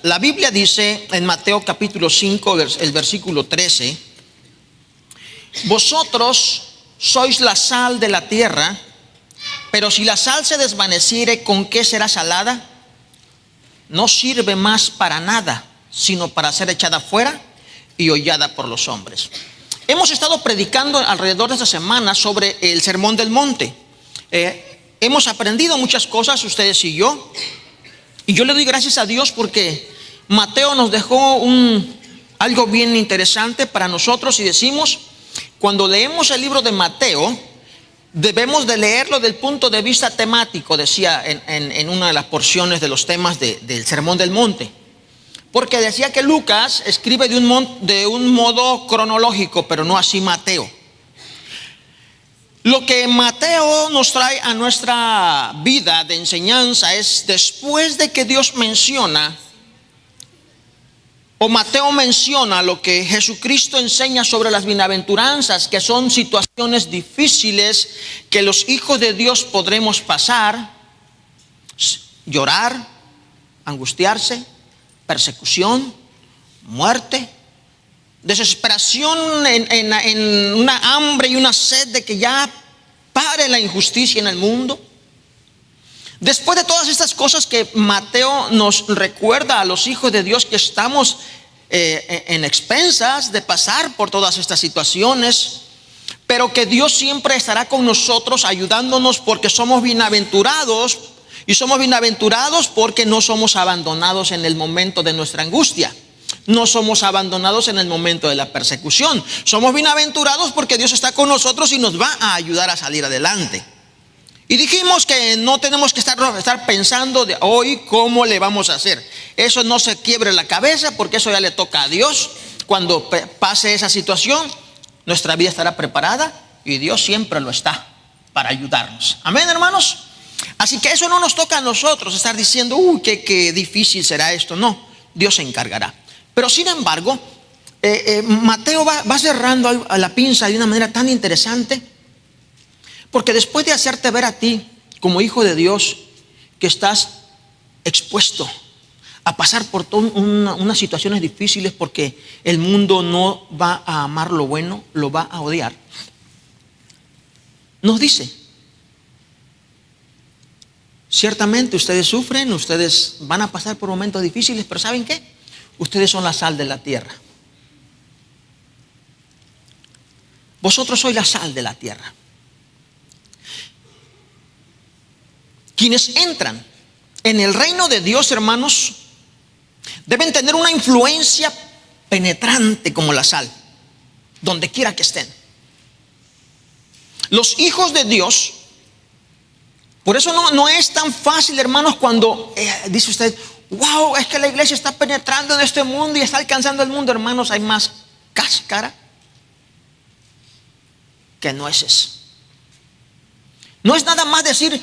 la Biblia dice en Mateo capítulo 5, el versículo 13: vosotros sois la sal de la tierra, pero si la sal se desvaneciere, ¿con qué será salada? No sirve más para nada, sino para ser echada fuera y hollada por los hombres. Hemos estado predicando alrededor de esta semana sobre el Sermón del Monte. Hemos aprendido muchas cosas, ustedes y yo le doy gracias a Dios porque Mateo nos dejó algo bien interesante para nosotros. Y decimos, cuando leemos el libro de Mateo, debemos de leerlo del punto de vista temático, decía en una de las porciones de los temas del Sermón del Monte. Porque decía que Lucas escribe de un modo cronológico, pero no así Mateo. Lo que Mateo nos trae a nuestra vida de enseñanza es, después de que Dios menciona, o Mateo menciona lo que Jesucristo enseña sobre las bienaventuranzas, que son situaciones difíciles que los hijos de Dios podremos pasar: llorar, angustiarse, persecución, muerte, desesperación, en una hambre y una sed de que ya pare la injusticia en el mundo. Después de todas estas cosas que Mateo nos recuerda a los hijos de Dios, que estamos en expensas de pasar por todas estas situaciones, pero que Dios siempre estará con nosotros ayudándonos, porque somos bienaventurados. Y somos bienaventurados porque no somos abandonados en el momento de nuestra angustia. No somos abandonados en el momento de la persecución. Somos bienaventurados porque Dios está con nosotros y nos va a ayudar a salir adelante. Y dijimos que no tenemos que estar pensando de hoy cómo le vamos a hacer. Eso no se quiebre la cabeza, porque eso ya le toca a Dios. Cuando pase esa situación, nuestra vida estará preparada y Dios siempre lo está para ayudarnos. Amén, hermanos. Así que eso no nos toca a nosotros estar diciendo, qué difícil será esto. No, Dios se encargará. Pero sin embargo, Mateo va cerrando a la pinza de una manera tan interesante, porque después de hacerte ver a ti como hijo de Dios que estás expuesto a pasar por unas situaciones difíciles, porque el mundo no va a amar lo bueno, lo va a odiar, nos dice: ciertamente ustedes sufren, ustedes van a pasar por momentos difíciles, pero ¿saben qué? Ustedes son la sal de la tierra. Vosotros sois la sal de la tierra. Quienes entran en el reino de Dios, hermanos, deben tener una influencia penetrante como la sal, donde quiera que estén. Los hijos de Dios. Por eso no es tan fácil, hermanos, cuando dice usted, wow, es que la iglesia está penetrando en este mundo y está alcanzando el mundo. Hermanos, hay más cáscara que nueces. No es nada más decir,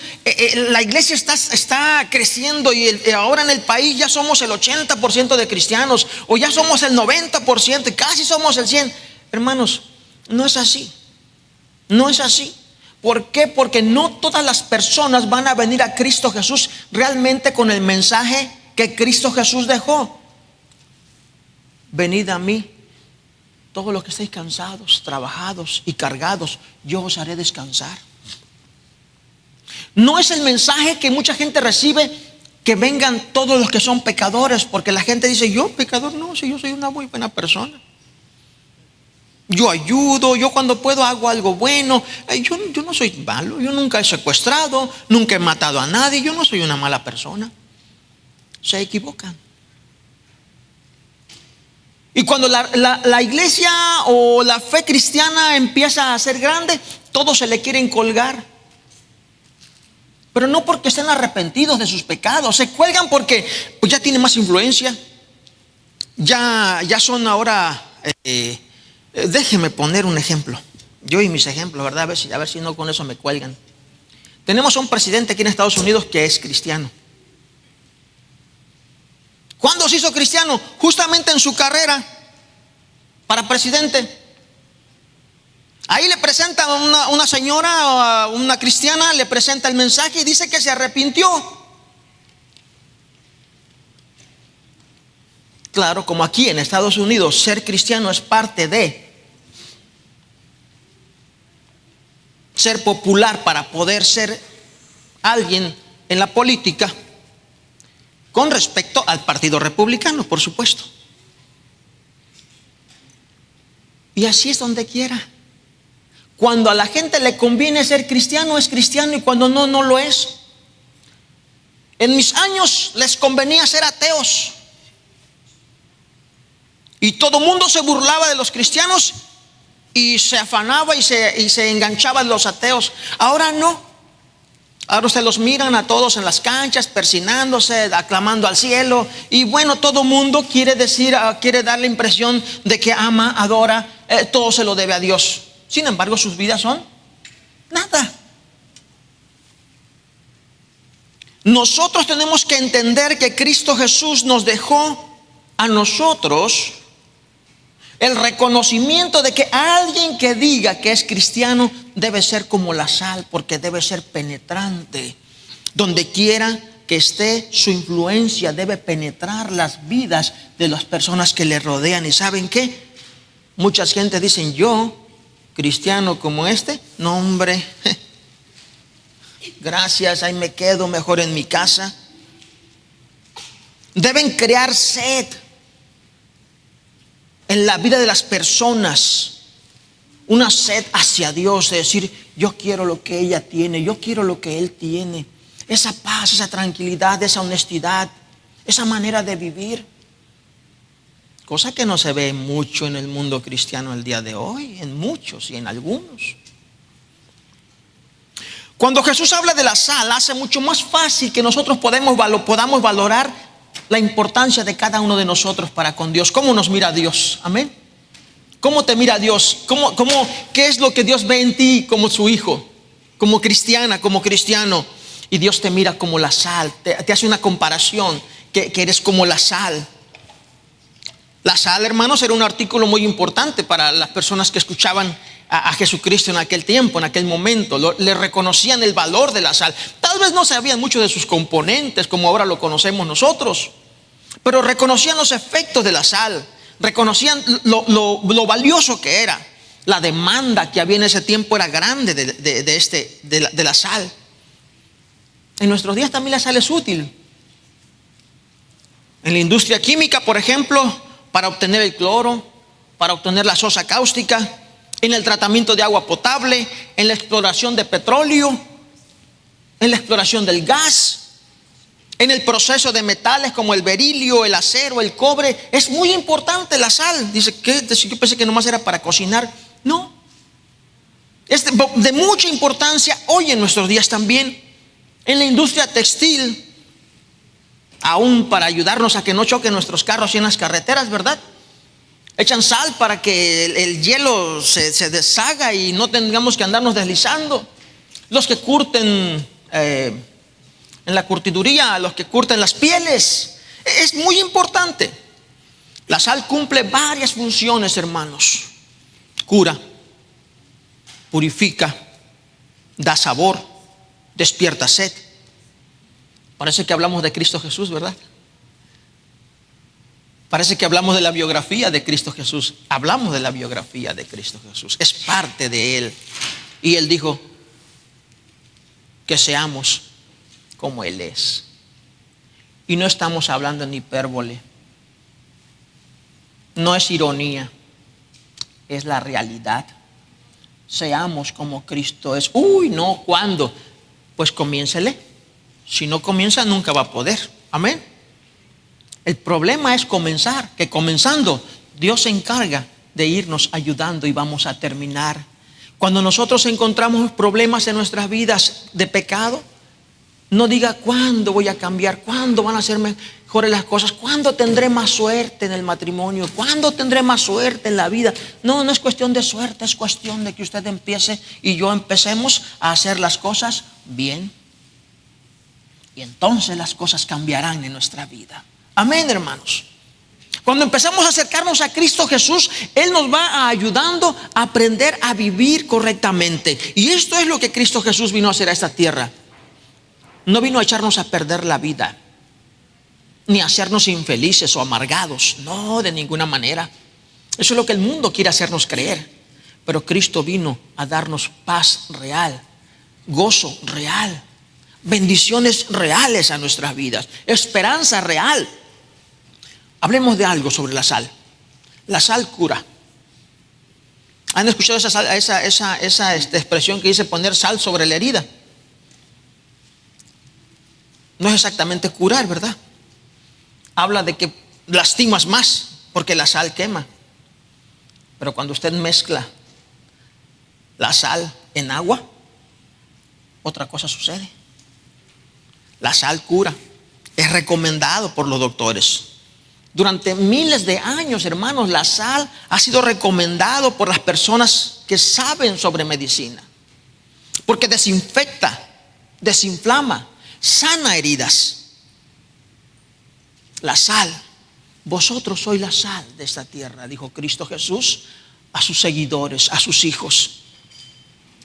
la iglesia está creciendo y ahora en el país ya somos el 80% de cristianos, o ya somos el 90%, casi somos el 100%. Hermanos, no es así. No es así. ¿Por qué? Porque no todas las personas van a venir a Cristo Jesús realmente con el mensaje que Cristo Jesús dejó. Venid a mí, todos los que estéis cansados, trabajados y cargados, yo os haré descansar. No es el mensaje que mucha gente recibe, que vengan todos los que son pecadores, porque la gente dice, yo pecador no, si yo soy una muy buena persona. Yo ayudo, yo cuando puedo hago algo bueno. Yo no soy malo, yo nunca he secuestrado, nunca he matado a nadie, yo no soy una mala persona. Se equivocan. Y cuando la iglesia o la fe cristiana empieza a ser grande, todos se le quieren colgar. Pero no porque estén arrepentidos de sus pecados, se cuelgan porque pues, ya tienen más influencia. Ya son ahora... déjeme poner un ejemplo. Yo y mis ejemplos, ¿verdad? A ver si no con eso me cuelgan. Tenemos a un presidente aquí en Estados Unidos que es cristiano. ¿Cuándo se hizo cristiano? Justamente en su carrera para presidente. Ahí le presenta una señora, una cristiana, le presenta el mensaje y dice que se arrepintió. Claro, como aquí en Estados Unidos, ser cristiano es parte de ser popular para poder ser alguien en la política, con respecto al Partido Republicano, por supuesto. Y así es donde quiera. Cuando a la gente le conviene ser cristiano, es cristiano, y cuando no, no lo es. En mis años les convenía ser ateos, y todo el mundo se burlaba de los cristianos y se afanaba y se enganchaba de los ateos. Ahora no. Ahora ustedes los miran a todos en las canchas, persinándose, aclamando al cielo. Y bueno, todo mundo quiere dar la impresión de que ama, adora, todo se lo debe a Dios. Sin embargo, sus vidas son nada. Nosotros tenemos que entender que Cristo Jesús nos dejó a nosotros el reconocimiento de que alguien que diga que es cristiano debe ser como la sal, porque debe ser penetrante. Donde quiera que esté, su influencia debe penetrar las vidas de las personas que le rodean. ¿Y saben qué? Muchas gentes dicen: yo, cristiano como este, no hombre, gracias, ahí me quedo mejor en mi casa. Deben crear sed en la vida de las personas, una sed hacia Dios, de decir: yo quiero lo que ella tiene, yo quiero lo que él tiene. Esa paz, esa tranquilidad, esa honestidad, esa manera de vivir. Cosa que no se ve mucho en el mundo cristiano el día de hoy, en muchos y en algunos. Cuando Jesús habla de la sal, hace mucho más fácil que nosotros podamos valorar la importancia de cada uno de nosotros para con Dios. ¿Cómo nos mira Dios? Amén. ¿Cómo te mira Dios? ¿Qué es lo que Dios ve en ti como su hijo? Como cristiana, como cristiano. Y Dios te mira como la sal. Te hace una comparación, que eres como la sal. La sal, hermanos, era un artículo muy importante para las personas que escuchaban a Jesucristo en aquel tiempo, en aquel momento. Le reconocían el valor de la sal. Tal vez no sabían mucho de sus componentes como ahora lo conocemos nosotros, pero reconocían los efectos de la sal, reconocían lo valioso que era. La demanda que había en ese tiempo era grande de la sal. En nuestros días también la sal es útil. En la industria química, por ejemplo, para obtener el cloro, para obtener la sosa cáustica, en el tratamiento de agua potable, en la exploración de petróleo, en la exploración del gas, en el proceso de metales como el berilio, el acero, el cobre. Es muy importante la sal. Dice que yo pensé que nomás era para cocinar. No, es de mucha importancia hoy en nuestros días también. En la industria textil, aún para ayudarnos a que no choquen nuestros carros en las carreteras, ¿verdad? Echan sal para que el hielo se deshaga y no tengamos que andarnos deslizando. Los que curten en la curtiduría, los que curten las pieles, es muy importante. La sal cumple varias funciones, hermanos. Cura, purifica, da sabor, despierta sed. Parece que hablamos de Cristo Jesús, ¿verdad? Parece que hablamos de la biografía de Cristo Jesús. Hablamos de la biografía de Cristo Jesús. Es parte de Él. Y Él dijo que seamos como Él es. Y no estamos hablando en hipérbole. No es ironía. Es la realidad. Seamos como Cristo es. Uy, no, ¿cuándo? Pues comiéncele. Si no comienza, nunca va a poder. Amén. El problema es comenzar, que comenzando, Dios se encarga de irnos ayudando y vamos a terminar. Cuando nosotros encontramos problemas en nuestras vidas de pecado, no diga: ¿cuándo voy a cambiar? ¿Cuándo van a ser mejores las cosas? ¿Cuándo tendré más suerte en el matrimonio? ¿Cuándo tendré más suerte en la vida? No, no es cuestión de suerte, es cuestión de que usted empiece y yo empecemos a hacer las cosas bien. Y entonces las cosas cambiarán en nuestra vida. Amén, hermanos. Cuando empezamos a acercarnos a Cristo Jesús, Él nos va ayudando a aprender a vivir correctamente. Y esto es lo que Cristo Jesús vino a hacer a esta tierra. No vino a echarnos a perder la vida. ni hacernos infelices o amargados. No, de ninguna manera. Eso es lo que el mundo quiere hacernos creer. Pero Cristo vino a darnos paz real, gozo real, bendiciones reales a nuestras vidas, esperanza real. Hablemos de algo sobre la sal. La sal cura. ¿Han escuchado esa expresión que dice poner sal sobre la herida? No es exactamente curar, ¿verdad? Habla de que lastimas más porque la sal quema. Pero cuando usted mezcla la sal en agua, otra cosa sucede. La sal cura. Es recomendado por los doctores. Durante miles de años, hermanos, la sal ha sido recomendado por las personas que saben sobre medicina. Porque desinfecta, desinflama, sana heridas. La sal. Vosotros sois la sal de esta tierra, dijo Cristo Jesús a sus seguidores, a sus hijos.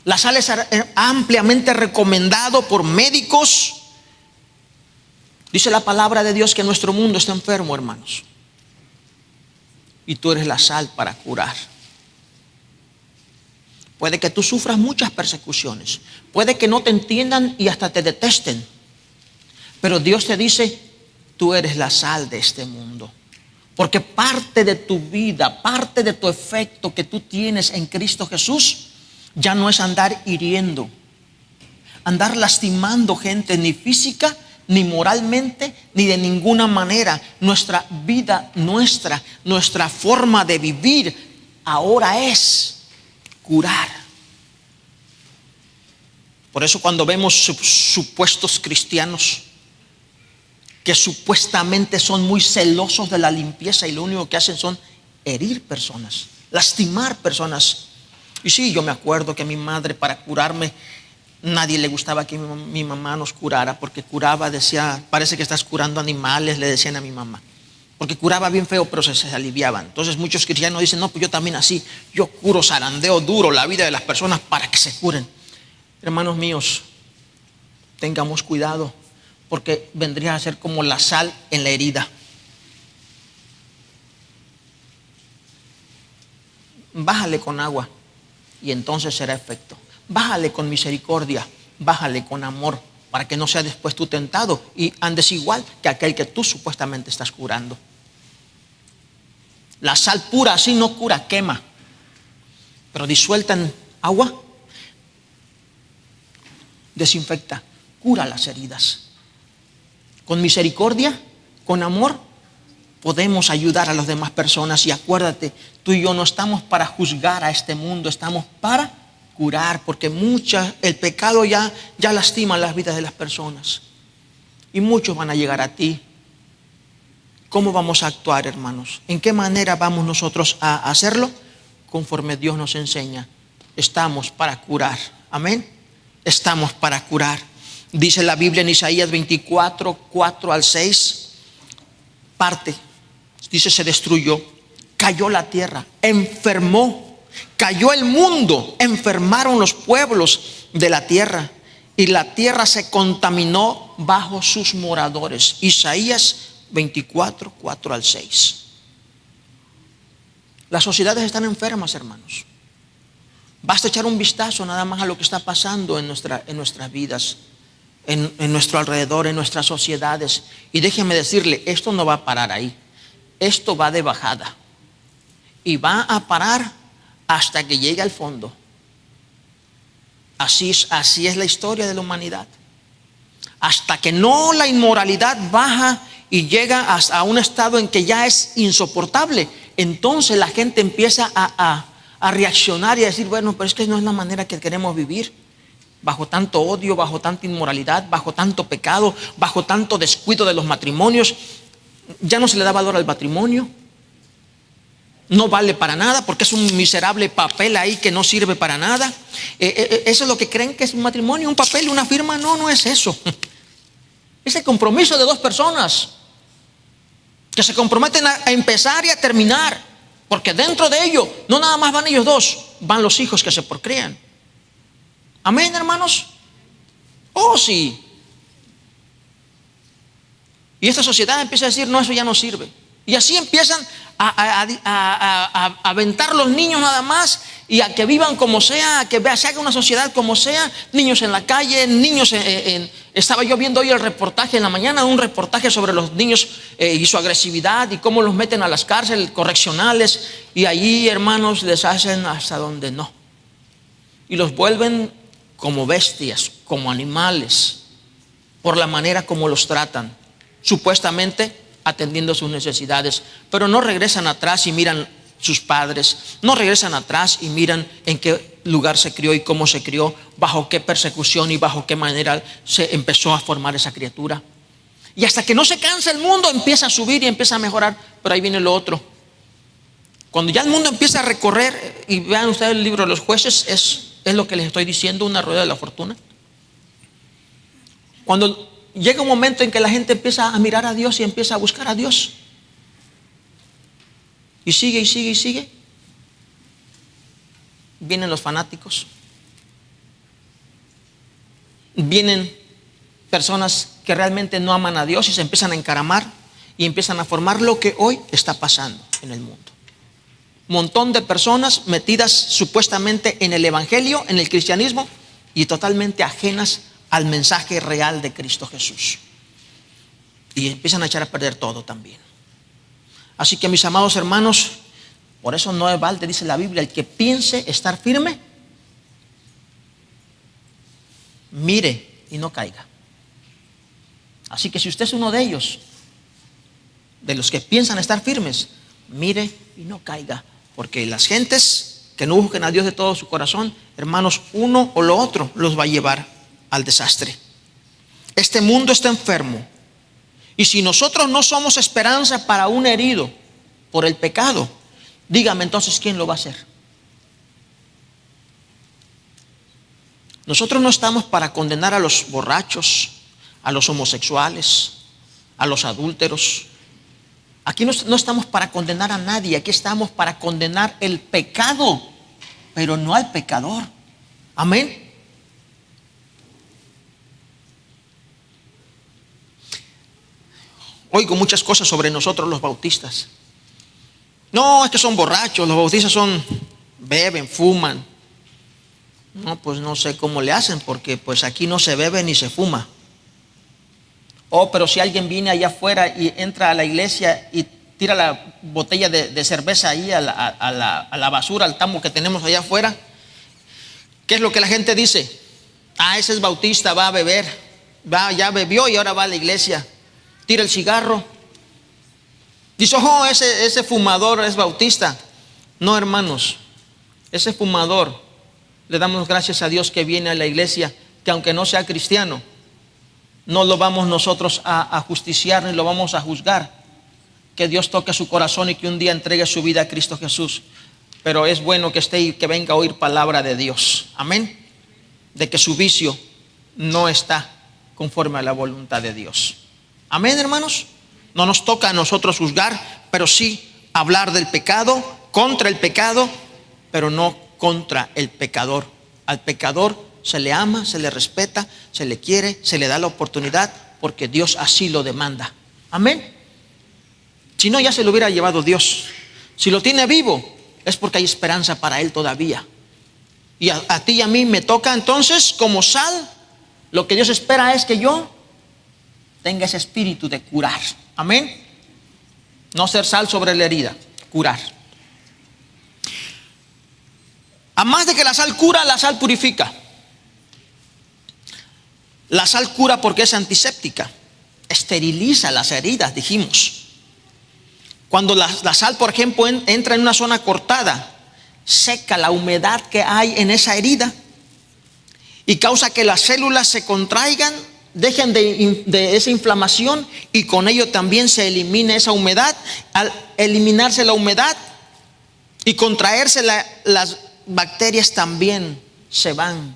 La sal es ampliamente recomendado por médicos. Dice la palabra de Dios que nuestro mundo está enfermo, hermanos. Y tú eres la sal para curar. Puede que tú sufras muchas persecuciones. Puede que no te entiendan y hasta te detesten. Pero Dios te dice, tú eres la sal de este mundo. Porque parte de tu vida, parte de tu efecto que tú tienes en Cristo Jesús, ya no es andar hiriendo, andar lastimando gente, ni física, ni moralmente, ni de ninguna manera. Nuestra vida, nuestra forma de vivir ahora es curar. Por eso cuando vemos supuestos cristianos que supuestamente son muy celosos de la limpieza y lo único que hacen son herir personas, lastimar personas. Y sí, yo me acuerdo que mi madre, para curarme, nadie le gustaba que mi mamá nos curara, porque curaba, decía, parece que estás curando animales, le decían a mi mamá, porque curaba bien feo, pero se aliviaban. Entonces muchos cristianos dicen, no, pues yo también así, yo curo, zarandeo duro la vida de las personas para que se curen. Hermanos míos, tengamos cuidado, porque vendría a ser como la sal en la herida. Bájale con agua y entonces será efecto. Bájale con misericordia, bájale con amor, para que no sea después tú tentado y andes igual que aquel que tú supuestamente estás curando. La sal pura así no cura, quema, pero disuelta en agua desinfecta, cura las heridas. Con misericordia, con amor, podemos ayudar a las demás personas. Y acuérdate, tú y yo no estamos para juzgar a este mundo, estamos para curar, porque el pecado ya lastima las vidas de las personas. Y muchos van a llegar a ti. ¿Cómo vamos a actuar, hermanos? ¿En qué manera vamos nosotros a hacerlo? Conforme Dios nos enseña. Estamos para curar. Amén. Estamos para curar. Dice la Biblia en Isaías 24, 4 al 6. Parte. Dice, se destruyó, cayó la tierra, enfermó, cayó el mundo, enfermaron los pueblos de la tierra y la tierra se contaminó bajo sus moradores. Isaías 24, 4 al 6. Las sociedades están enfermas, hermanos. Basta echar un vistazo nada más a lo que está pasando en nuestras vidas, en nuestro alrededor, en nuestras sociedades. Y déjeme decirle, esto no va a parar ahí. Esto va de bajada y va a parar hasta que llegue al fondo. Así es la historia de la humanidad. Hasta que no la inmoralidad baja y llega hasta un estado en que ya es insoportable, entonces la gente empieza a reaccionar y a decir, bueno, pero es que no es la manera que queremos vivir. Bajo tanto odio, bajo tanta inmoralidad, bajo tanto pecado, bajo tanto descuido de los matrimonios, ya no se le da valor al matrimonio. No vale para nada porque es un miserable papel ahí que no sirve para nada. Eso es lo que creen que es un matrimonio, un papel, una firma. No es eso. Es el compromiso de dos personas que se comprometen a empezar y a terminar, porque dentro de ello no nada más van ellos dos, van los hijos que se procrean. Amén, hermanos. Oh, sí. Y esta sociedad empieza a decir, no, eso ya no sirve. Y así empiezan a aventar los niños nada más, y a que vivan como sea, a que se haga una sociedad como sea, niños en la calle, niños estaba yo viendo hoy el reportaje en la mañana, un reportaje sobre los niños y su agresividad y cómo los meten a las cárceles correccionales, y allí, hermanos, les hacen hasta donde no, y los vuelven como bestias, como animales, por la manera como los tratan, supuestamente atendiendo sus necesidades, pero no regresan atrás y miran sus padres, no regresan atrás y miran en qué lugar se crió y cómo se crió, bajo qué persecución y bajo qué manera se empezó a formar esa criatura. Y hasta que no se cansa el mundo, empieza a subir y empieza a mejorar. Pero ahí viene lo otro. Cuando ya el mundo empieza a recorrer, y vean ustedes el libro de los jueces, es lo que les estoy diciendo, una rueda de la fortuna. Cuando llega un momento en que la gente empieza a mirar a Dios y empieza a buscar a Dios, y sigue y sigue y sigue, vienen los fanáticos, vienen personas que realmente no aman a Dios y se empiezan a encaramar y empiezan a formar lo que hoy está pasando en el mundo. Montón de personas metidas supuestamente en el evangelio, en el cristianismo, y totalmente ajenas al mensaje real de Cristo Jesús, y empiezan a echar a perder todo también. Así que, mis amados hermanos, por eso no es balde, dice la Biblia, el que piense estar firme, mire y no caiga. Así que si usted es uno de ellos, de los que piensan estar firmes, mire y no caiga, porque las gentes que no busquen a Dios de todo su corazón, hermanos, uno o lo otro los va a llevar al desastre. Este mundo está enfermo, y si nosotros no somos esperanza para un herido por el pecado, dígame entonces, ¿quién lo va a hacer? Nosotros no estamos para condenar a los borrachos, a los homosexuales, a los adúlteros. Aquí no estamos para condenar a nadie, aquí estamos para condenar el pecado, pero no al pecador. Amén. Oigo muchas cosas sobre nosotros los bautistas. No, es que son borrachos, los bautistas beben, fuman. No, pues no sé cómo le hacen, porque pues aquí no se bebe ni se fuma. Pero si alguien viene allá afuera y entra a la iglesia y tira la botella de cerveza ahí a la basura, al tambo que tenemos allá afuera, ¿qué es lo que la gente dice? Ese es bautista, va a beber, ya bebió y ahora va a la iglesia. Tira el cigarro, dice, ese fumador es bautista. No, hermanos, ese fumador, le damos gracias a Dios que viene a la iglesia, que aunque no sea cristiano, no lo vamos nosotros a justiciar ni lo vamos a juzgar. Que Dios toque su corazón y que un día entregue su vida a Cristo Jesús. Pero es bueno que esté y que venga a oír palabra de Dios. Amén. De que su vicio no está conforme a la voluntad de Dios. Amén, hermanos. No nos toca a nosotros juzgar, pero sí hablar del pecado, contra el pecado, pero no contra el pecador. Al pecador se le ama, se le respeta, se le quiere, se le da la oportunidad, porque Dios así lo demanda. Amén. Si no, ya se lo hubiera llevado Dios. Si lo tiene vivo, es porque hay esperanza para él todavía. Y a ti y a mí me toca entonces, como sal, lo que Dios espera es que yo tenga ese espíritu de curar. Amén. No ser sal sobre la herida, curar. A más de que la sal cura, la sal purifica. La sal cura porque es antiséptica, esteriliza las heridas, dijimos. Cuando la sal, por ejemplo, entra en una zona cortada, seca la humedad que hay en esa herida y causa que las células se contraigan, dejen de esa inflamación, y con ello también se elimina esa humedad. Al eliminarse la humedad y contraerse las bacterias también se van.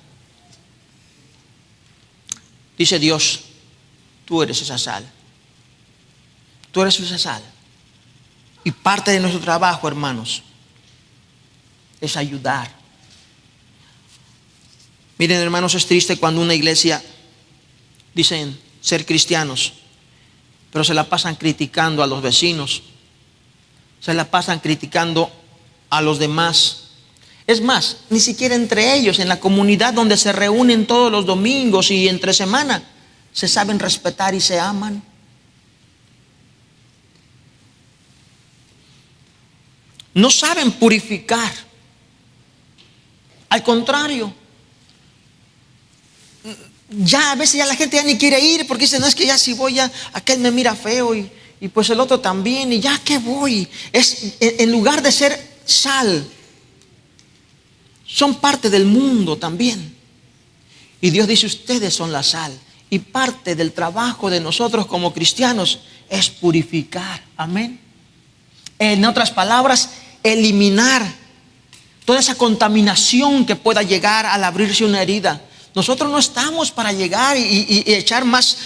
Dice Dios, tú eres esa sal. Tú eres esa sal. Y parte de nuestro trabajo, hermanos, es ayudar. Miren, hermanos, es triste cuando una iglesia, dicen ser cristianos, pero se la pasan criticando a los vecinos, se la pasan criticando a los demás. Es más, ni siquiera entre ellos, en la comunidad donde se reúnen todos los domingos y entre semana, se saben respetar y se aman. No saben purificar. Al contrario, ya a veces ya la gente ya ni quiere ir porque dice, no, es que ya si voy ya aquel me mira feo y pues el otro también, y ya que voy. Es en lugar de ser sal, son parte del mundo también. Y Dios dice, ustedes son la sal. Y parte del trabajo de nosotros como cristianos es purificar. Amén. En otras palabras, eliminar toda esa contaminación que pueda llegar al abrirse una herida. Nosotros no estamos para llegar y echar más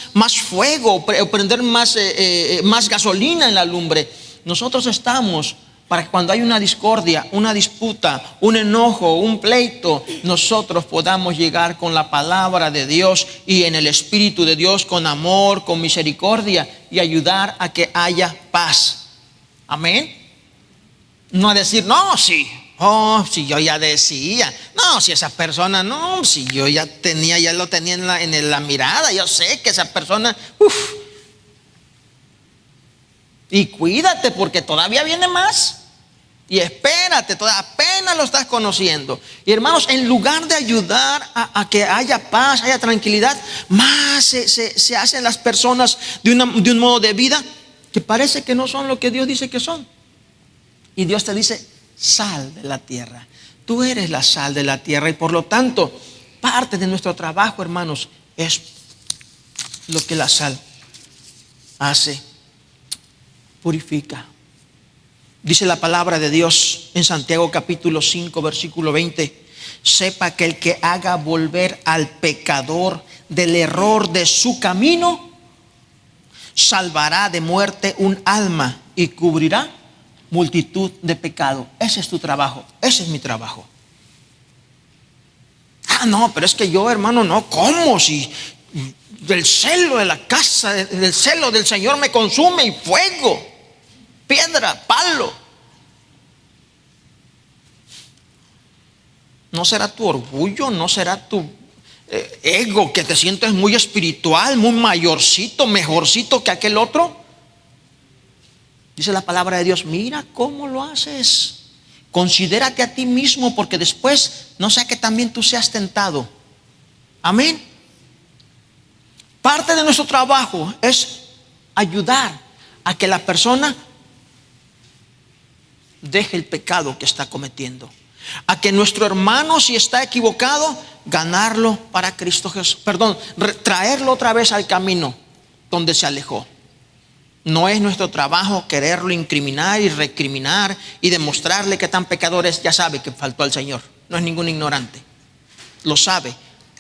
fuego o prender más gasolina en la lumbre. Nosotros estamos para que cuando hay una discordia, una disputa, un enojo, un pleito, nosotros podamos llegar con la palabra de Dios y en el Espíritu de Dios, con amor, con misericordia, y ayudar a que haya paz. Amén. No a decir, no, sí. Oh, si yo ya decía, no, si esa persona, no, si yo ya lo tenía en la mirada, yo sé que esa persona, y cuídate porque todavía viene más. Y espérate, apenas lo estás conociendo. Y hermanos, en lugar de ayudar a que haya paz, haya tranquilidad, más se hacen las personas de un modo de vida que parece que no son lo que Dios dice que son. Y Dios te dice, sal de la tierra. Tú eres la sal de la tierra y por lo tanto, parte de nuestro trabajo, hermanos, es lo que la sal hace. Purifica. Dice la palabra de Dios en Santiago capítulo 5, versículo 20. Sepa que el que haga volver al pecador del error de su camino, salvará de muerte un alma y cubrirá multitud de pecado. Ese es tu trabajo, ese es mi trabajo. No, pero es que yo, hermano, no, ¿cómo? Si del celo de la casa, del celo del Señor me consume, y fuego, piedra, palo. ¿No será tu orgullo? ¿No será tu ego, que te sientes muy espiritual, muy mayorcito, mejorcito que aquel otro? Dice la palabra de Dios, mira cómo lo haces. Considérate a ti mismo, porque después no sea que también tú seas tentado. Amén. Parte de nuestro trabajo es ayudar a que la persona deje el pecado que está cometiendo, a que nuestro hermano, si está equivocado, ganarlo para Cristo Jesús, traerlo otra vez al camino donde se alejó. No es nuestro trabajo quererlo incriminar y recriminar y demostrarle que tan pecador es. Ya sabe que faltó al Señor, no es ningún ignorante, lo sabe.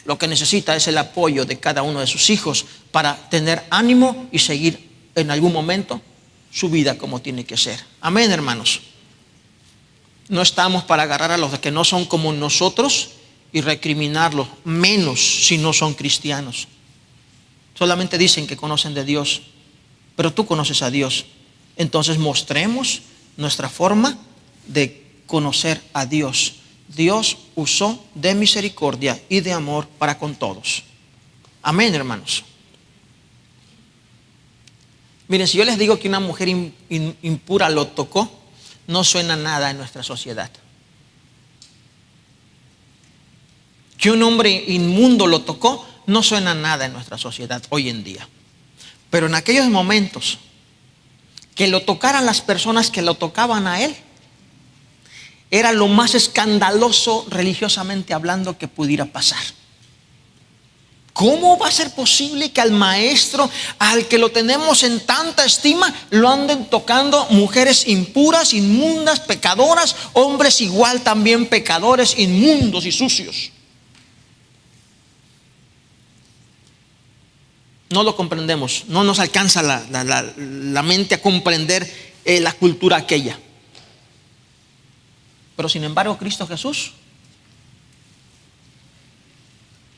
Lo que necesita es el apoyo de cada uno de sus hijos para tener ánimo y seguir en algún momento su vida como tiene que ser. Amén, hermanos. No estamos para agarrar a los que no son como nosotros y recriminarlos, menos si no son cristianos. Solamente dicen que conocen de Dios, pero tú conoces a Dios. Entonces mostremos nuestra forma de conocer a Dios. Dios usó de misericordia y de amor para con todos. Amén, hermanos. Miren, si yo les digo que una mujer impura lo tocó, no suena nada en nuestra sociedad. Que un hombre inmundo lo tocó, no suena nada en nuestra sociedad hoy en día. Pero en aquellos momentos que lo tocaran las personas que lo tocaban a él, era lo más escandaloso religiosamente hablando que pudiera pasar. ¿Cómo va a ser posible que al maestro, al que lo tenemos en tanta estima, lo anden tocando mujeres impuras, inmundas, pecadoras, hombres igual también pecadores, inmundos y sucios? No lo comprendemos, no nos alcanza la mente a comprender la cultura aquella. Pero sin embargo, Cristo Jesús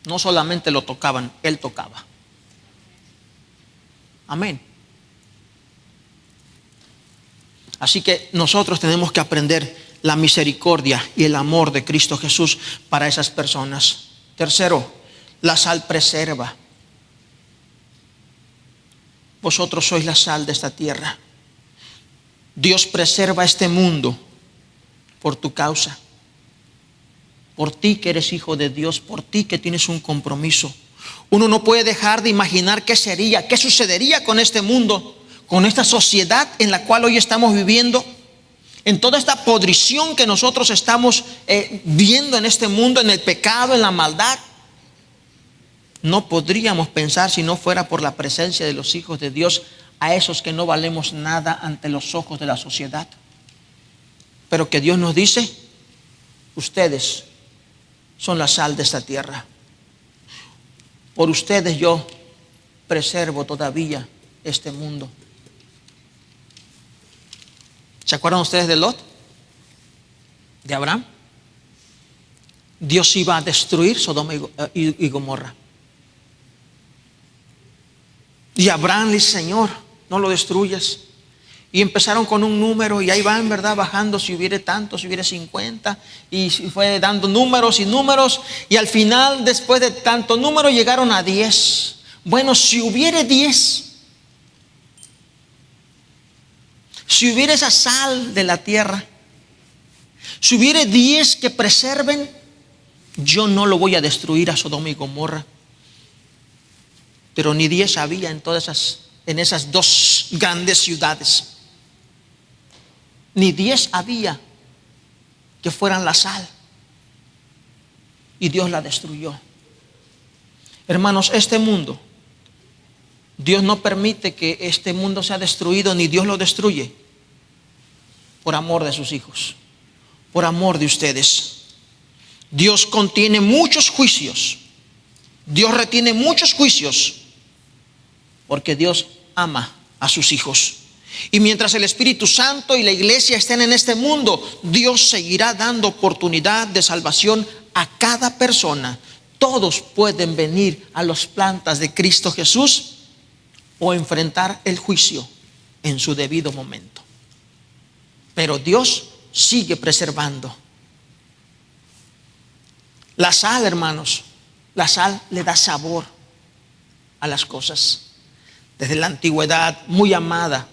no solamente lo tocaban, Él tocaba. Amén. Así que nosotros tenemos que aprender la misericordia y el amor de Cristo Jesús para esas personas. Tercero, la sal preserva. Vosotros sois la sal de esta tierra. Dios preserva este mundo por tu causa. Por ti que eres hijo de Dios, por ti que tienes un compromiso. Uno no puede dejar de imaginar qué sería, qué sucedería con este mundo, con esta sociedad en la cual hoy estamos viviendo, en toda esta podrición que nosotros estamos viendo en este mundo, en el pecado, en la maldad. No podríamos pensar, si no fuera por la presencia de los hijos de Dios, a esos que no valemos nada ante los ojos de la sociedad. Pero que Dios nos dice: ustedes son la sal de esta tierra. Por ustedes yo preservo todavía este mundo. ¿Se acuerdan ustedes de Lot? De Abraham. Dios iba a destruir Sodoma y Gomorra. Y Abraham le dice: Señor, no lo destruyas. Y empezaron con un número y ahí van, ¿verdad? Bajando, si hubiere tanto, si hubiere 50. Y fue dando números y números. Y al final, después de tanto número, llegaron a 10. Bueno, si hubiere 10, si hubiera esa sal de la tierra, si hubiere 10 que preserven, yo no lo voy a destruir a Sodoma y Gomorra. Pero ni 10 había en esas dos grandes ciudades. Ni 10 había que fueran la sal. Y Dios la destruyó. Hermanos, este mundo, Dios no permite que este mundo sea destruido, ni Dios lo destruye, por amor de sus hijos, por amor de ustedes. Dios contiene muchos juicios. Dios retiene muchos juicios, porque Dios ama a sus hijos. Y mientras el Espíritu Santo y la iglesia estén en este mundo, Dios seguirá dando oportunidad de salvación a cada persona. Todos pueden venir a las plantas de Cristo Jesús o enfrentar el juicio en su debido momento. Pero Dios sigue preservando. La sal, hermanos, la sal le da sabor a las cosas. Desde la antigüedad, muy amada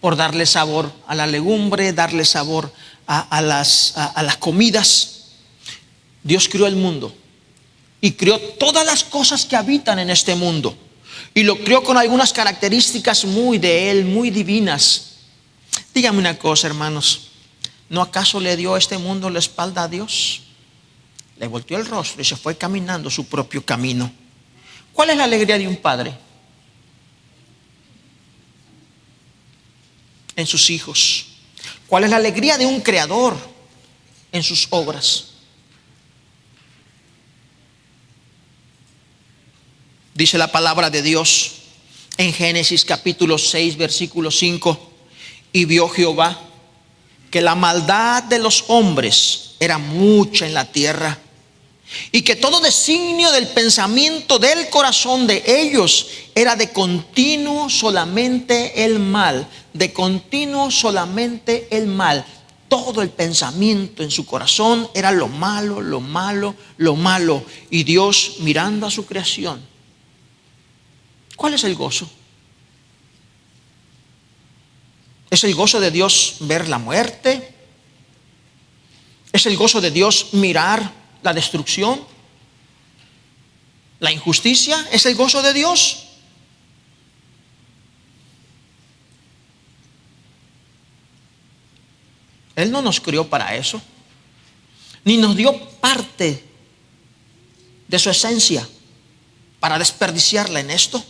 por darle sabor a la legumbre, darle sabor a las comidas. Dios creó el mundo y creó todas las cosas que habitan en este mundo, y lo creó con algunas características muy de Él, muy divinas. Dígame una cosa, hermanos, ¿no acaso le dio este mundo la espalda a Dios? Le volteó el rostro y se fue caminando su propio camino. ¿Cuál es la alegría de un padre en sus hijos? ¿Cuál es la alegría de un creador en sus obras? Dice la palabra de Dios en Génesis capítulo 6, versículo 5: y vio Jehová que la maldad de los hombres era mucha en la tierra, y que todo designio del pensamiento del corazón de ellos era de continuo solamente el mal. De continuo solamente el mal. Todo el pensamiento en su corazón era lo malo, lo malo, lo malo. Y Dios, mirando a su creación, ¿cuál es el gozo? ¿Es el gozo de Dios ver la muerte? ¿Es el gozo de Dios mirar la destrucción, la injusticia? ¿Es el gozo de Dios? Él no nos crió para eso, ni nos dio parte de su esencia para desperdiciarla en esto.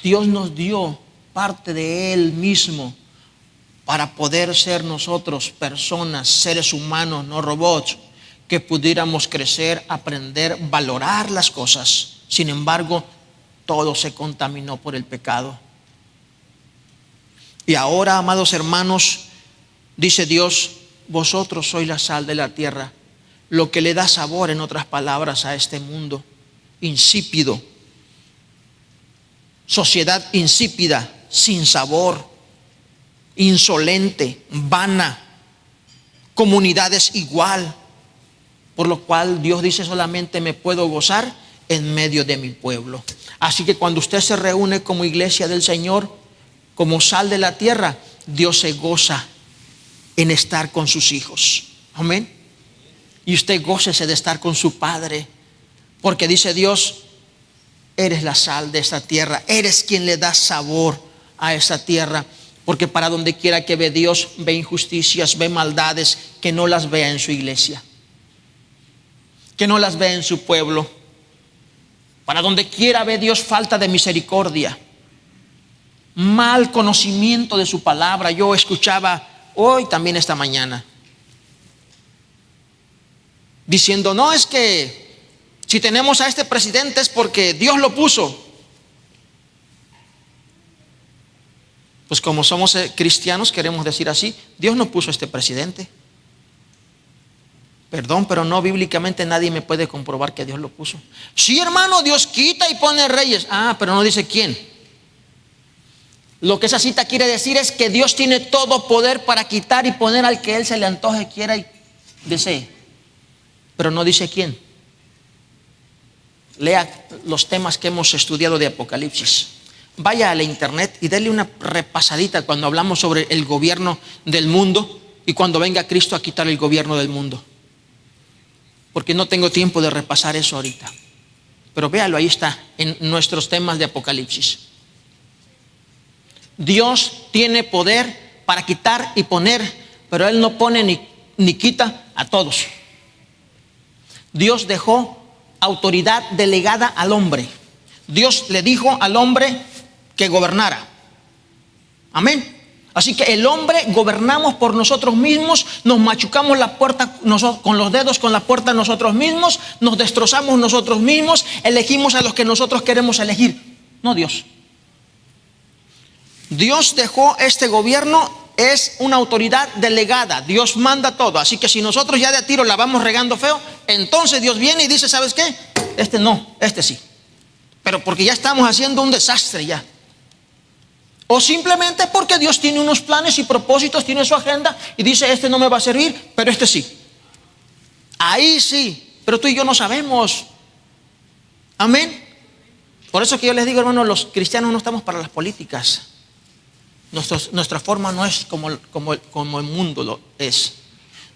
Dios nos dio parte de Él mismo para poder ser nosotros personas, seres humanos, no robots, que pudiéramos crecer, aprender, valorar las cosas. Sin embargo, todo se contaminó por el pecado. Y ahora, amados hermanos, dice Dios: vosotros sois la sal de la tierra, lo que le da sabor, en otras palabras, a este mundo insípido, sociedad insípida, sin sabor. insolente, vana, comunidades igual, por lo cual Dios dice solamente me puedo gozar en medio de mi pueblo. Así que cuando usted se reúne como iglesia del Señor, como sal de la tierra, Dios se goza en estar con sus hijos. Amén. Y usted gócese de estar con su Padre, porque dice Dios, eres la sal de esta tierra, eres quien le da sabor a esta tierra, porque para donde quiera que ve Dios, ve injusticias, ve maldades, que no las vea en su iglesia, que no las vea en su pueblo. Para donde quiera ve Dios falta de misericordia, mal conocimiento de su palabra. Yo escuchaba hoy, también esta mañana, diciendo, no, es que si tenemos a este presidente es porque Dios lo puso. Pues como somos cristianos queremos decir así, Dios no puso a este presidente. Perdón, pero no, bíblicamente nadie me puede comprobar que Dios lo puso. Sí, hermano, Dios quita y pone reyes. Ah, pero no dice quién. Lo que esa cita quiere decir es que Dios tiene todo poder para quitar y poner al que Él se le antoje, quiera y desee. Pero no dice quién. Lea los temas que hemos estudiado de Apocalipsis. Vaya a la internet y déle una repasadita cuando hablamos sobre el gobierno del mundo y cuando venga Cristo a quitar el gobierno del mundo. Porque no tengo tiempo de repasar eso ahorita. Pero véalo, ahí está, en nuestros temas de Apocalipsis. Dios tiene poder para quitar y poner, pero Él no pone ni quita a todos. Dios dejó autoridad delegada al hombre. Dios le dijo al hombre que gobernara. Amén. Así que el hombre gobernamos por nosotros mismos, nos machucamos la puerta con los dedos con la puerta nosotros mismos, nos destrozamos nosotros mismos, elegimos a los que nosotros queremos elegir, no Dios. Dios dejó este gobierno, es una autoridad delegada, Dios manda todo. Así que si nosotros ya de a tiro la vamos regando feo, entonces Dios viene y dice, ¿sabes qué? Este no, este sí. Pero porque ya estamos haciendo un desastre ya. O simplemente porque Dios tiene unos planes y propósitos, tiene su agenda y dice, este no me va a servir, pero este sí. Ahí sí, pero tú y yo no sabemos. Amén. Por eso que yo les digo, hermanos, los cristianos no estamos para las políticas. Nuestra forma no es como el mundo lo es.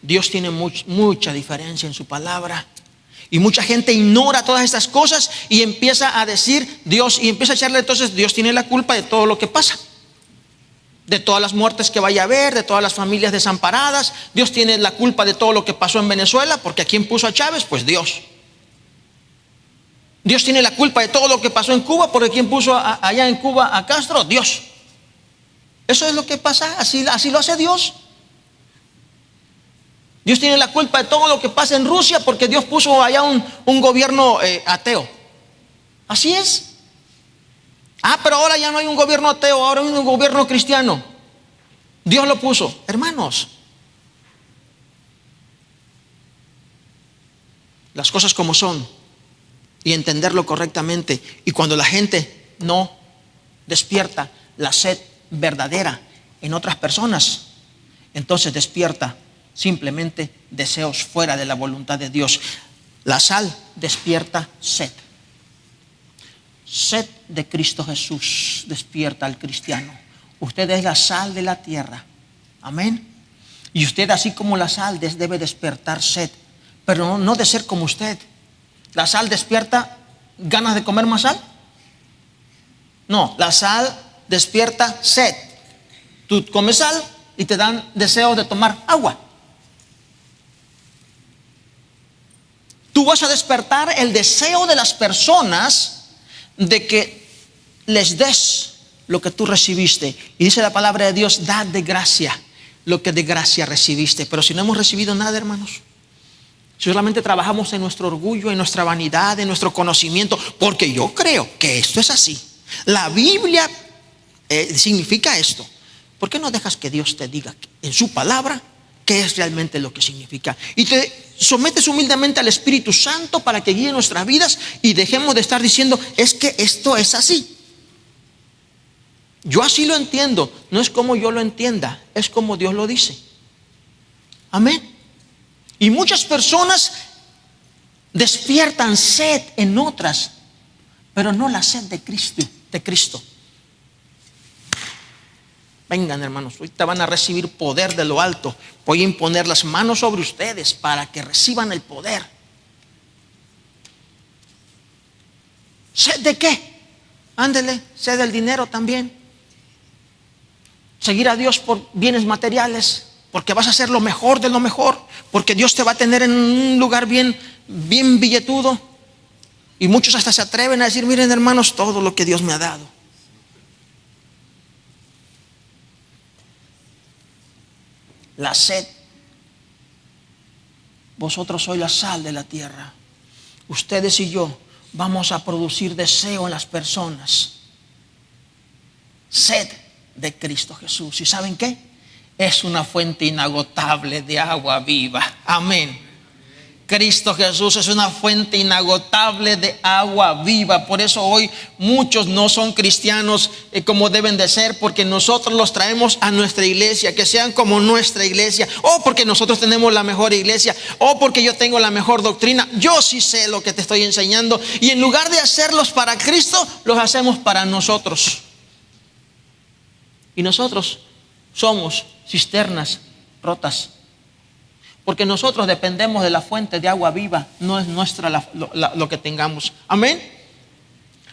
Dios tiene mucha diferencia en su palabra. Y mucha gente ignora todas estas cosas y empieza a decir Dios, y empieza a echarle, entonces Dios tiene la culpa de todo lo que pasa, de todas las muertes que vaya a haber, de todas las familias desamparadas. Dios tiene la culpa de todo lo que pasó en Venezuela, porque ¿a quién puso a Chávez? Pues Dios. Dios tiene la culpa de todo lo que pasó en Cuba, porque ¿quién puso allá en Cuba a Castro? Dios. Eso es lo que pasa, así lo hace Dios. Dios tiene la culpa de todo lo que pasa en Rusia porque Dios puso allá un gobierno ateo. Así es. Ah, pero ahora ya no hay un gobierno ateo, ahora hay un gobierno cristiano. Dios lo puso. Hermanos, las cosas como son y entenderlo correctamente. Y cuando la gente no despierta la sed verdadera en otras personas, entonces despierta simplemente deseos fuera de la voluntad de Dios. La sal despierta sed. Sed de Cristo Jesús despierta al cristiano. Usted es la sal de la tierra. Amén. Y usted, así como la sal, debe despertar sed, pero no de ser como usted. La sal despierta ganas de comer más sal. No, la sal despierta sed. Tú comes sal y te dan deseos de tomar agua. Tú vas a despertar el deseo de las personas de que les des lo que tú recibiste. Y dice la palabra de Dios, dad de gracia lo que de gracia recibiste. Pero si no hemos recibido nada, hermanos, si solamente trabajamos en nuestro orgullo, en nuestra vanidad, en nuestro conocimiento, porque yo creo que esto es así. La Biblia significa esto. ¿Por qué no dejas que Dios te diga en su palabra qué es realmente lo que significa? Y te sometes humildemente al Espíritu Santo para que guíe nuestras vidas y dejemos de estar diciendo, es que esto es así. Yo así lo entiendo. No es como yo lo entienda, es como Dios lo dice. Amén. Y muchas personas despiertan sed en otras, pero no la sed de Cristo. Vengan, hermanos, ahorita van a recibir poder de lo alto. Voy a imponer las manos sobre ustedes para que reciban el poder. ¿Sed de qué? Ándele, sed del dinero también. Seguir a Dios por bienes materiales, porque vas a hacer lo mejor de lo mejor, porque Dios te va a tener en un lugar bien billetudo. Y muchos hasta se atreven a decir: miren, hermanos, todo lo que Dios me ha dado. La sed. Vosotros sois la sal de la tierra. Ustedes y yo vamos a producir deseo en las personas. Sed de Cristo Jesús. ¿Y saben qué? Es una fuente inagotable de agua viva. Amén. Cristo Jesús es una fuente inagotable de agua viva. Por eso hoy muchos no son cristianos como deben de ser, porque nosotros los traemos a nuestra iglesia, que sean como nuestra iglesia, o porque nosotros tenemos la mejor iglesia, o porque yo tengo la mejor doctrina. Yo sí sé lo que te estoy enseñando, y en lugar de hacerlos para Cristo, los hacemos para nosotros. Y nosotros somos cisternas rotas, porque nosotros dependemos de la fuente de agua viva. No es nuestra lo que tengamos. Amén.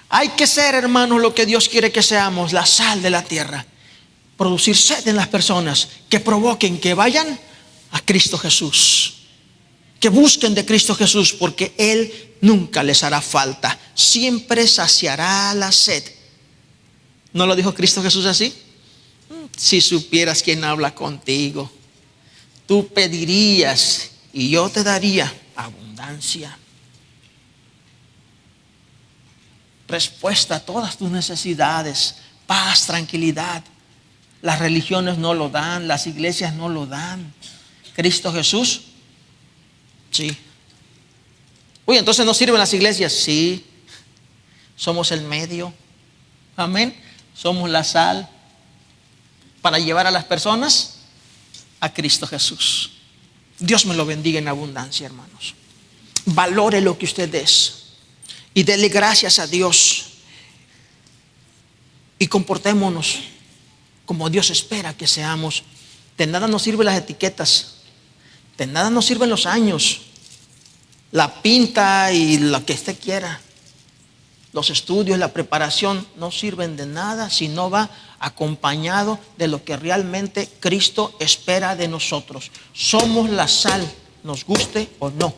Hay que ser, hermanos, lo que Dios quiere que seamos: la sal de la tierra. Producir sed en las personas, que provoquen que vayan a Cristo Jesús, que busquen de Cristo Jesús, porque Él nunca les hará falta, siempre saciará la sed. ¿No lo dijo Cristo Jesús así? Si supieras quién habla contigo, tú pedirías y yo te daría abundancia. Respuesta a todas tus necesidades, paz, tranquilidad. Las religiones no lo dan, las iglesias no lo dan. Cristo Jesús, sí. Uy, entonces no sirven las iglesias. Sí, somos el medio. Amén. Somos la sal para llevar a las personas a Cristo Jesús. Dios me lo bendiga en abundancia, hermanos. Valore lo que usted es y dele gracias a Dios, y comportémonos como Dios espera que seamos. De nada nos sirven las etiquetas, de nada nos sirven los años, la pinta y lo que usted quiera. Los estudios, la preparación no sirven de nada si no va acompañado de lo que realmente Cristo espera de nosotros. Somos la sal, nos guste o no.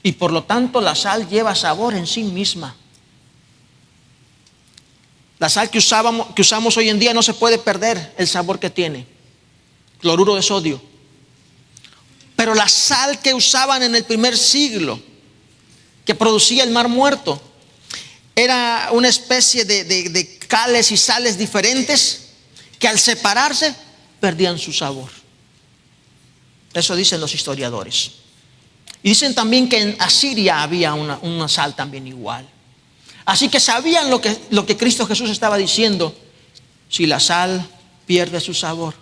Y por lo tanto la sal lleva sabor en sí misma. La sal que usamos hoy en día no se puede perder el sabor que tiene. Cloruro de sodio. Pero la sal que usaban en el primer siglo, que producía el Mar Muerto, era una especie de cales y sales diferentes que al separarse perdían su sabor. Eso dicen los historiadores. Y dicen también que en Asiria había una sal también igual. Así que sabían lo que Cristo Jesús estaba diciendo. Si la sal pierde su sabor,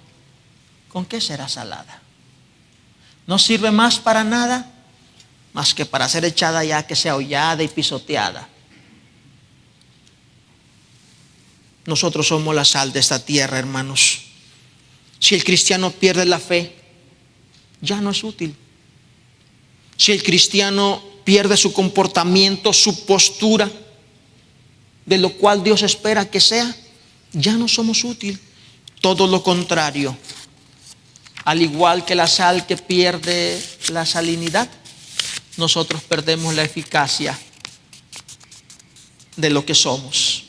¿con qué será salada? No sirve más para nada, más que para ser echada ya, que sea hollada y pisoteada. Nosotros somos la sal de esta tierra, hermanos. Si el cristiano pierde la fe, ya no es útil. Si el cristiano pierde su comportamiento, su postura, de lo cual Dios espera que sea, ya no somos útil. Todo lo contrario. Al igual que la sal que pierde la salinidad, nosotros perdemos la eficacia de lo que somos.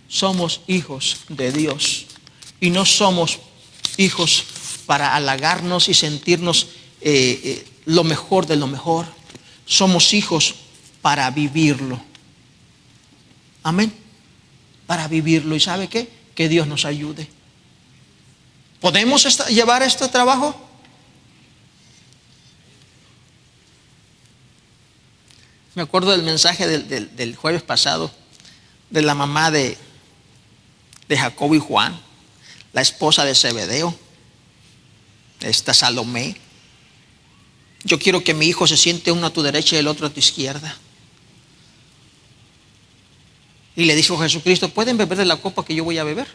Somos hijos de Dios y no somos hijos para halagarnos y sentirnos lo mejor de lo mejor. Somos hijos para vivirlo. Amén. Para vivirlo. ¿Y sabe qué? Que Dios nos ayude. ¿Podemos llevar este trabajo? Me acuerdo del mensaje del jueves pasado de la mamá de de Jacobo y Juan, la esposa de Zebedeo, esta Salomé. Yo quiero que mi hijo se siente uno a tu derecha y el otro a tu izquierda. Y le dijo Jesucristo: ¿pueden beber de la copa que yo voy a beber?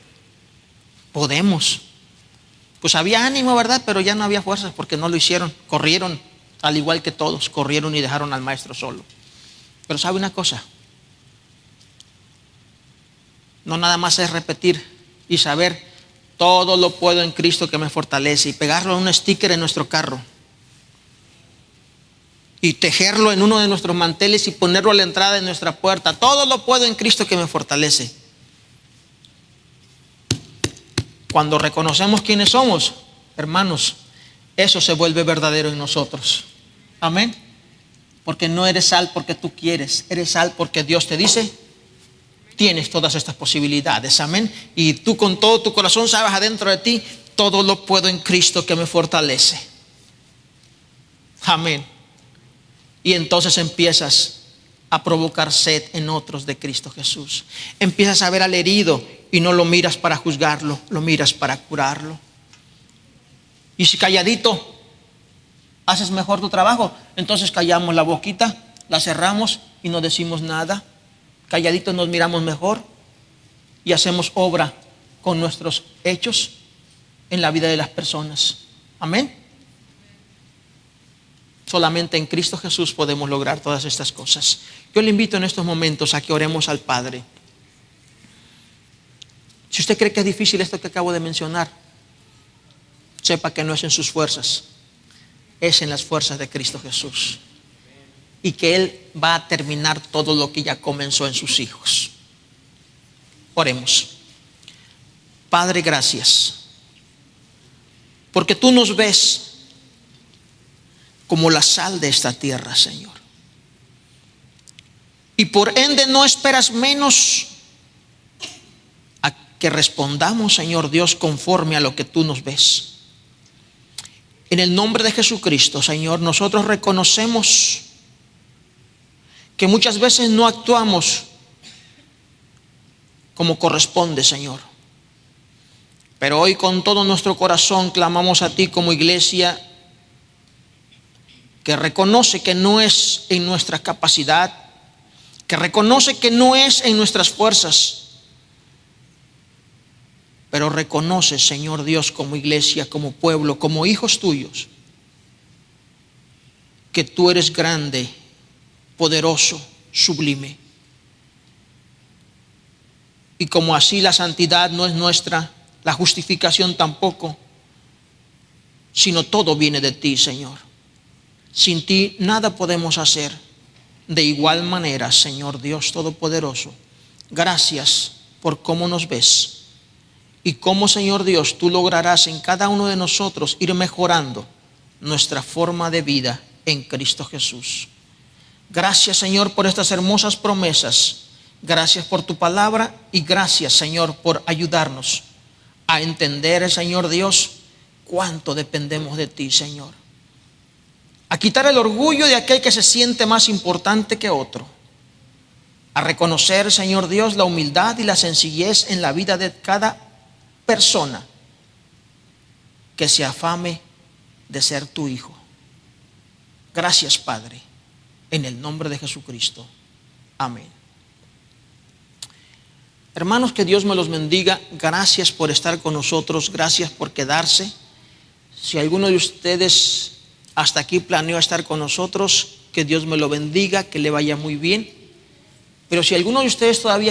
Podemos. Pues había ánimo, ¿verdad? Pero ya no había fuerzas porque no lo hicieron. Corrieron, al igual que todos, corrieron y dejaron al maestro solo. Pero ¿sabe una cosa? No nada más es repetir y saber: todo lo puedo en Cristo que me fortalece, y pegarlo en un sticker en nuestro carro y tejerlo en uno de nuestros manteles y ponerlo a la entrada de nuestra puerta. Todo lo puedo en Cristo que me fortalece. Cuando reconocemos quiénes somos, hermanos, eso se vuelve verdadero en nosotros. Amén. Porque no eres sal porque tú quieres, eres sal porque Dios te dice: tienes todas estas posibilidades. Amén. Y tú con todo tu corazón sabes adentro de ti: todo lo puedo en Cristo que me fortalece. Amén. Y entonces empiezas a provocar sed en otros de Cristo Jesús. Empiezas a ver al herido y no lo miras para juzgarlo, lo miras para curarlo. Y si calladito haces mejor tu trabajo, entonces callamos la boquita, la cerramos y no decimos nada. Calladitos nos miramos mejor y hacemos obra con nuestros hechos en la vida de las personas. Amén. Solamente en Cristo Jesús podemos lograr todas estas cosas. Yo le invito en estos momentos a que oremos al Padre. Si usted cree que es difícil esto que acabo de mencionar, sepa que no es en sus fuerzas, es en las fuerzas de Cristo Jesús. Y que Él va a terminar todo lo que ya comenzó en sus hijos. Oremos. Padre, gracias, porque tú nos ves como la sal de esta tierra, Señor. Y por ende no esperas menos a que respondamos, Señor Dios, conforme a lo que tú nos ves. En el nombre de Jesucristo, Señor, nosotros reconocemos que muchas veces no actuamos como corresponde, Señor. Pero hoy con todo nuestro corazón clamamos a ti como iglesia que reconoce que no es en nuestra capacidad, que reconoce que no es en nuestras fuerzas, pero reconoce, Señor Dios, como iglesia, como pueblo, como hijos tuyos, que tú eres grande, poderoso, sublime. Y como así la santidad no es nuestra, la justificación tampoco, sino todo viene de ti, Señor. Sin ti nada podemos hacer. De igual manera, Señor Dios Todopoderoso, gracias por cómo nos ves y cómo, Señor Dios, tú lograrás en cada uno de nosotros ir mejorando nuestra forma de vida en Cristo Jesús. Gracias, Señor, por estas hermosas promesas. Gracias por tu palabra y gracias, Señor, por ayudarnos a entender, Señor Dios, cuánto dependemos de ti, Señor. A quitar el orgullo de aquel que se siente más importante que otro. A reconocer, Señor Dios, la humildad y la sencillez en la vida de cada persona que se afame de ser tu hijo. Gracias, Padre, en el nombre de Jesucristo. Amén. Hermanos, que Dios me los bendiga. Gracias por estar con nosotros. Gracias por quedarse. Si alguno de ustedes hasta aquí planeó estar con nosotros, que Dios me lo bendiga, que le vaya muy bien. Pero si alguno de ustedes todavía